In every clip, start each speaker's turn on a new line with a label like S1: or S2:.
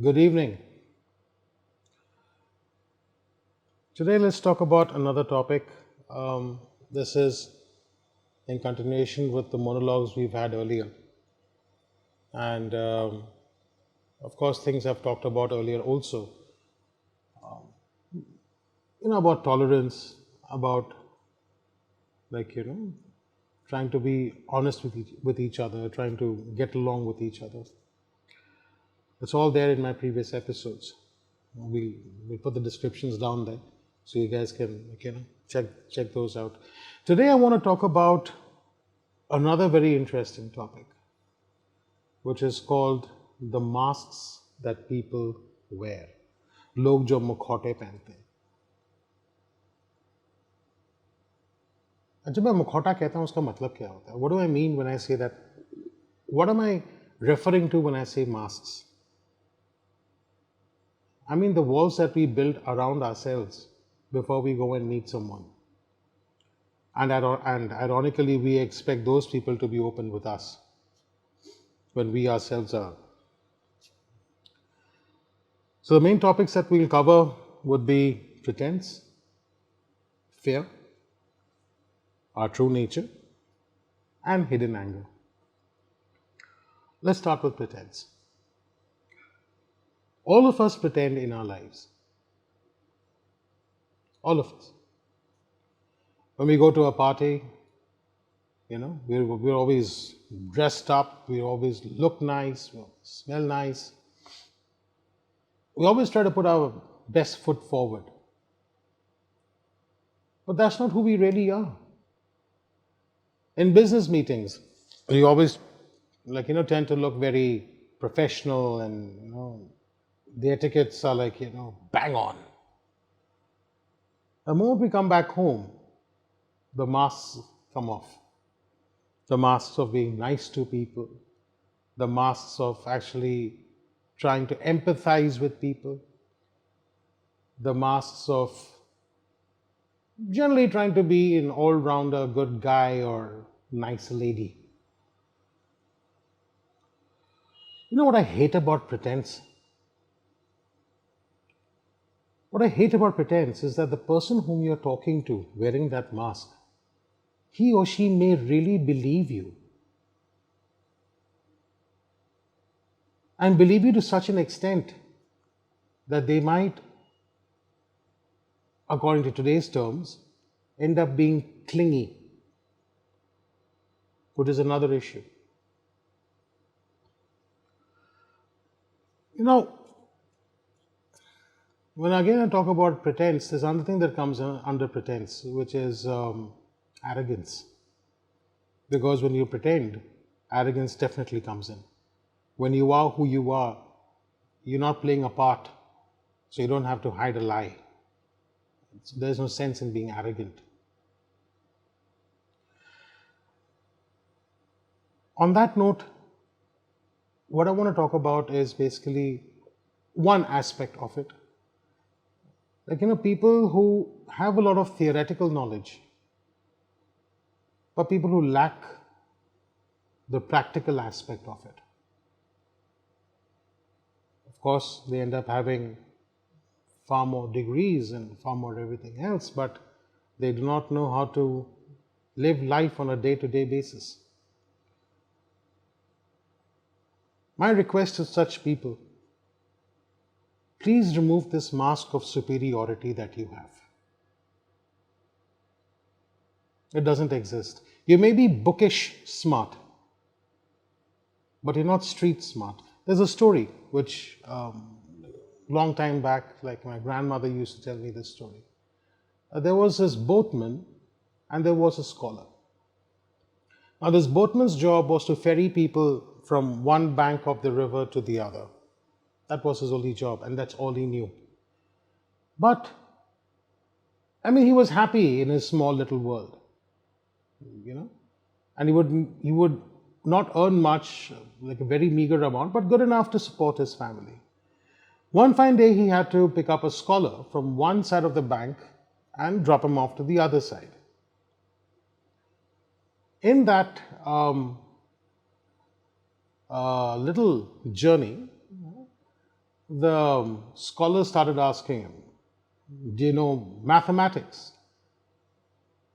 S1: Good evening. Today, let's talk about another topic. This is in continuation with the monologues we've had earlier. And of course, things I've talked about earlier also. About tolerance, about like, trying to be honest with each other, trying to get along with each other. It's all there in my previous episodes. We'll put the descriptions down there so you guys can check those out. Today, I want to talk about another very interesting topic, which is called the masks that people wear. लोग जो मुखौटे पहनते हैं. जब मैं मुखौटा कहता हूँ उसका मतलब क्या होता है? What do I mean when I say that? What am I referring to when I say masks? I mean the walls that we build around ourselves before we go and meet someone. And ironically, we expect those people to be open with us when we ourselves are. So the main topics that we'll cover would be pretense, fear, our true nature, and hidden anger. Let's start with pretense. All of us pretend in our lives. All of us. When we go to a party, we're always dressed up, we always look nice, we always smell nice. We always try to put our best foot forward. But that's not who we really are. In business meetings, we always tend to look very professional and the etiquettes are bang on. The moment we come back home, the masks come off. The masks of being nice to people, the masks of actually trying to empathize with people, the masks of generally trying to be an all-rounder good guy or nice lady. You know what I hate about pretense? What I hate about pretense is that the person whom you're talking to wearing that mask, he or she may really believe you. And believe you to such an extent that they might, according to today's terms, end up being clingy, which is another issue. When again I talk about pretense, there's another thing that comes under pretense, which is arrogance. Because when you pretend, arrogance definitely comes in. When you are who you are, you're not playing a part, so you don't have to hide a lie. There's no sense in being arrogant. On that note, what I want to talk about is basically one aspect of it. People who have a lot of theoretical knowledge, but people who lack the practical aspect of it. Of course, they end up having far more degrees and far more everything else, but they do not know how to live life on a day-to-day basis. My request to such people, please remove this mask of superiority that you have. It doesn't exist. You may be bookish smart, but you're not street smart. There's a story which, long time back, like my grandmother used to tell me this story. There was this boatman and there was a scholar. Now, this boatman's job was to ferry people from one bank of the river to the other. That was his only job, and that's all he knew. But, he was happy in his small little world, and he would not earn much, like a very meager amount, but good enough to support his family. One fine day, he had to pick up a scholar from one side of the bank and drop him off to the other side. In that little journey, The scholars started asking him, "Do you know mathematics?"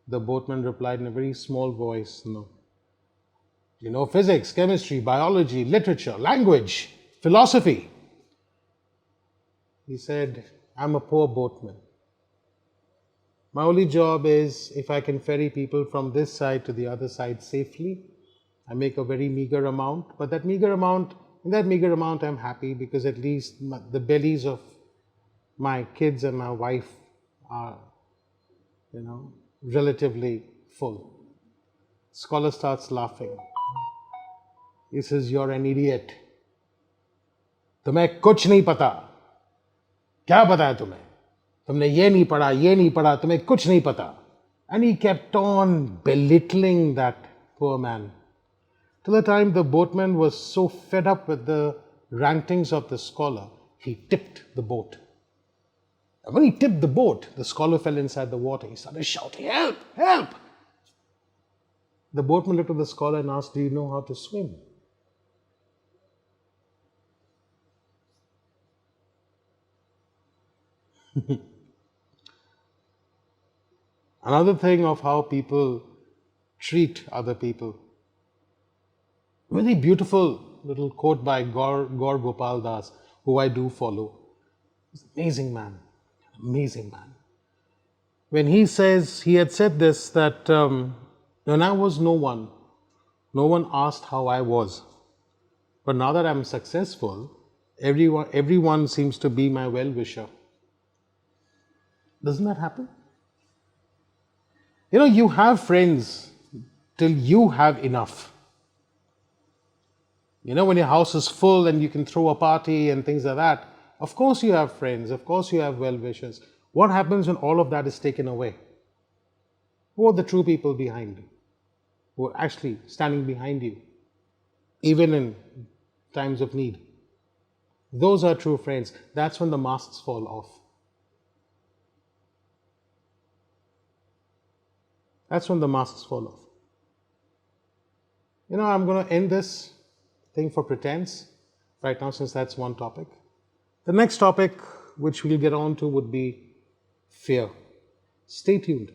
S1: The boatman replied in a very small voice, "No." "Do you know physics, chemistry, biology, literature, language, philosophy?" He said, "I'm a poor boatman. My only job is if I can ferry people from this side to the other side safely. I make a very meager amount, but in that meager amount, I'm happy because at least the bellies of my kids and my wife are, relatively full." Scholar starts laughing. He says, "You're an idiot. तुम्हें कुछ नहीं पता." "क्या पता है तुम्हें? तुमने ये नहीं पढ़ा, तुम्हें कुछ नहीं पता." And he kept on belittling that poor man. Till the time the boatman was so fed up with the rantings of the scholar, he tipped the boat. And when he tipped the boat, the scholar fell inside the water. He started shouting, "Help! Help!" The boatman looked at the scholar and asked, "Do you know how to swim?" Another thing of how people treat other people. Very beautiful little quote by Gaur Gopal Das, who I do follow. He's an amazing man. Amazing man. When he had said this, that when I was no one asked how I was. But now that I'm successful, everyone seems to be my well wisher. Doesn't that happen? You have friends till you have enough. When your house is full and you can throw a party and things like that, of course you have friends, of course you have well wishers. What happens when all of that is taken away? Who are the true people behind you? Who are actually standing behind you, even in times of need? Those are true friends. That's when the masks fall off. That's when the masks fall off. I'm going to end this thing for pretense right now, since that's one topic. The next topic, which we'll get on to, would be fear. Stay tuned.